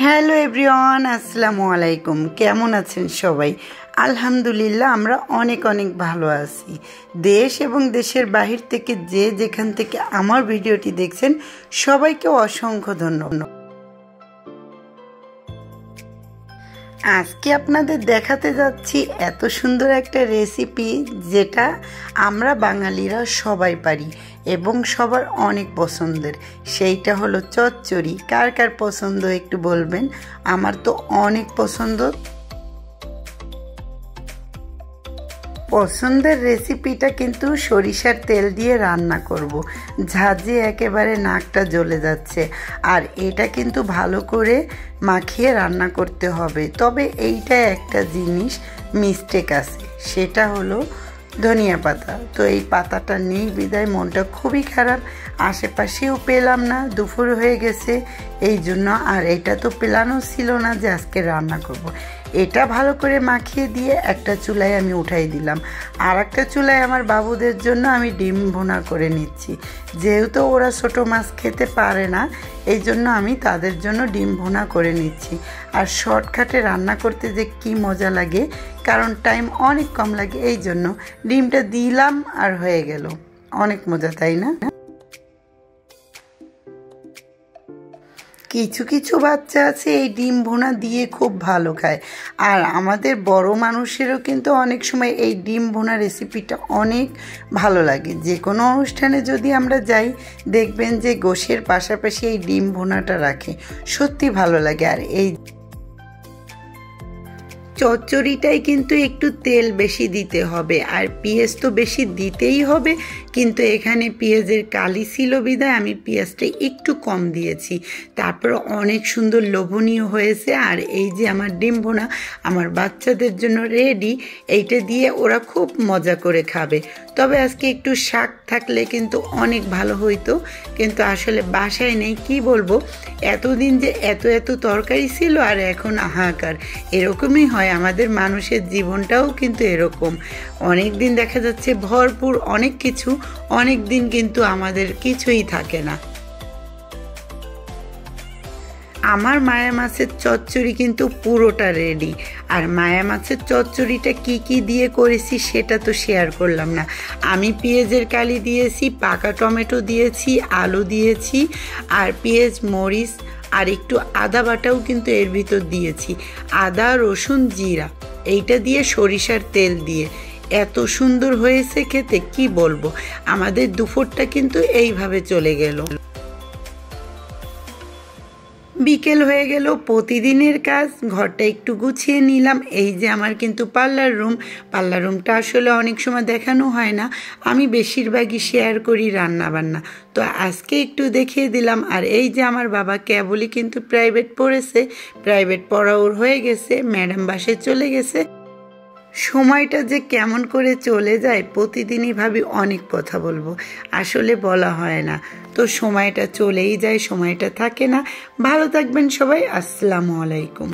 Hello everyone, আসসালামু আলাইকুম। কেমন আছেন সবাই? আলহামদুলিল্লাহ, আমরা অনেক অনেক ভালো আছি। দেশ এবং দেশের বাহির থেকে যে যেখান থেকে আমার ভিডিওটি দেখছেন সবাইকে অসংখ্য ধন্যবাদ। আজকে আপনাদের দেখাতে যাচ্ছি এত সুন্দর একটা রেসিপি যেটা আমরা বাঙালিরা সবাই পারি এবং সবার অনেক পছন্দের। সেইটা হলো চচ্চড়ি। কার কার পছন্দ একটু বলবেন। আমার তো অনেক পছন্দের রেসিপিটা কিন্তু সরিষার তেল দিয়ে রান্না করব। ঝাঁঝে একেবারে নাকটা জ্বলে যাচ্ছে। আর এটা কিন্তু ভালো করে মাখিয়ে রান্না করতে হবে। তবে এইটা একটা জিনিস মিস্টেক আছে, সেটা হলো ধনিয়া পাতা। তো এই পাতাটা নেই বিদায় মনটা খুবই খারাপ। আশেপাশেও পেলাম না, দুপুর হয়ে গেছে এই জন্য। আর এটা তো পেলানো ছিল না যে আজকে রান্না করব। এটা ভালো করে মাখিয়ে দিয়ে একটা চুলায় আমি উঠাই দিলাম। আর একটা চুলায় আমার বাবুদের জন্য আমি ডিম ভুনা করে নিচ্ছি। যেহেতু ওরা ছোটো মাছ খেতে পারে না, এই জন্য আমি তাদের জন্য ডিম ভুনা করে নিচ্ছি। আর শর্টকাটে রান্না করতে যে কি মজা লাগে, কারণ টাইম অনেক কম লাগে, এই জন্য ডিমটা দিলাম আর হয়ে গেল। অনেক মজা, তাই না? কিছু কিছু বাচ্চা আছে এই ডিম ভুনা দিয়ে খুব ভালো খায়। আর আমাদের বড় মানুষেরও কিন্তু অনেক সময় এই ডিম ভুনা রেসিপিটা অনেক ভালো লাগে। যে কোনো অনুষ্ঠানে যদি আমরা যাই, দেখবেন যে গোশের পাশাপাশি এই ডিম ভুনাটা রাখে, সত্যি ভালো লাগে। আর এই চচ্চড়িটাই কিন্তু একটু তেল বেশি দিতে হবে, আর পেঁয়াজ তো বেশি দিতেই হবে। কিন্তু এখানে পেঁয়াজের কালি ছিল বিধায় আমি পেঁয়াজটা একটু কম দিয়েছি। তারপর অনেক সুন্দর লোভনীয় হয়েছে। আর এই যে আমার ডিম ভুনা আমার বাচ্চাদের জন্য রেডি। এইটা দিয়ে ওরা খুব মজা করে খাবে। তবে আজকে একটু শাক থাকলে কিন্তু অনেক ভালো হইতো, কিন্তু আসলে বাসায় নেই। কি বলবো, এতদিন যে এত তরকারি ছিল আর এখন হাহাকার। এরকমই হয়, আমাদের মানুষের জীবনটাও কিন্তু এরকম। অনেক দিন দেখা যাচ্ছে ভরপুর অনেক কিছু, অনেক দিন কিন্তু আমাদের কিছুই থাকে না। আমার মায়া মাছের চচ্চড়ি কিন্তু পুরোটা রেডি। আর মায়া মাছের চচ্চড়িটা কি কি দিয়ে করেছি সেটা তো শেয়ার করলাম না। আমি পেঁয়াজের কালি দিয়েছি, পাকা টমেটো দিয়েছি, আলু দিয়েছি, আর পেঁয়াজ মরিচ আর একটু আদা বাটাও কিন্তু এর ভিতর দিয়েছি। আদা রসুন জিরা এইটা দিয়ে সরিষার তেল দিয়ে এত সুন্দর হয়েছে খেতে, কি বলবো। আমাদের দুপুরটা কিন্তু এইভাবে চলে গেল। বিকেল হয়ে গেল, প্রতিদিনের কাজ। ঘরটা একটু গুছিয়ে নিলাম। এই যে আমার কিন্তু পার্লার রুমটা আসলে অনেক সময় দেখানো হয় না। আমি বেশিরভাগই শেয়ার করি রান্না বান্না, তো আজকে একটু দেখিয়ে দিলাম। আর এই যে আমার বাবা কেবলই কিন্তু প্রাইভেট পড়েছে, প্রাইভেট পড়া ওর হয়ে গেছে, ম্যাডাম বাসে চলে গেছে। সময়টা যে কেমন করে চলে যায়, প্রতিদিনই ভাবি অনেক কথা বলবো, আসলে বলা হয় না। তো সময়টা চলেই যায়, সময়টা থাকে না। ভালো থাকবেন সবাই। আসসালামু আলাইকুম।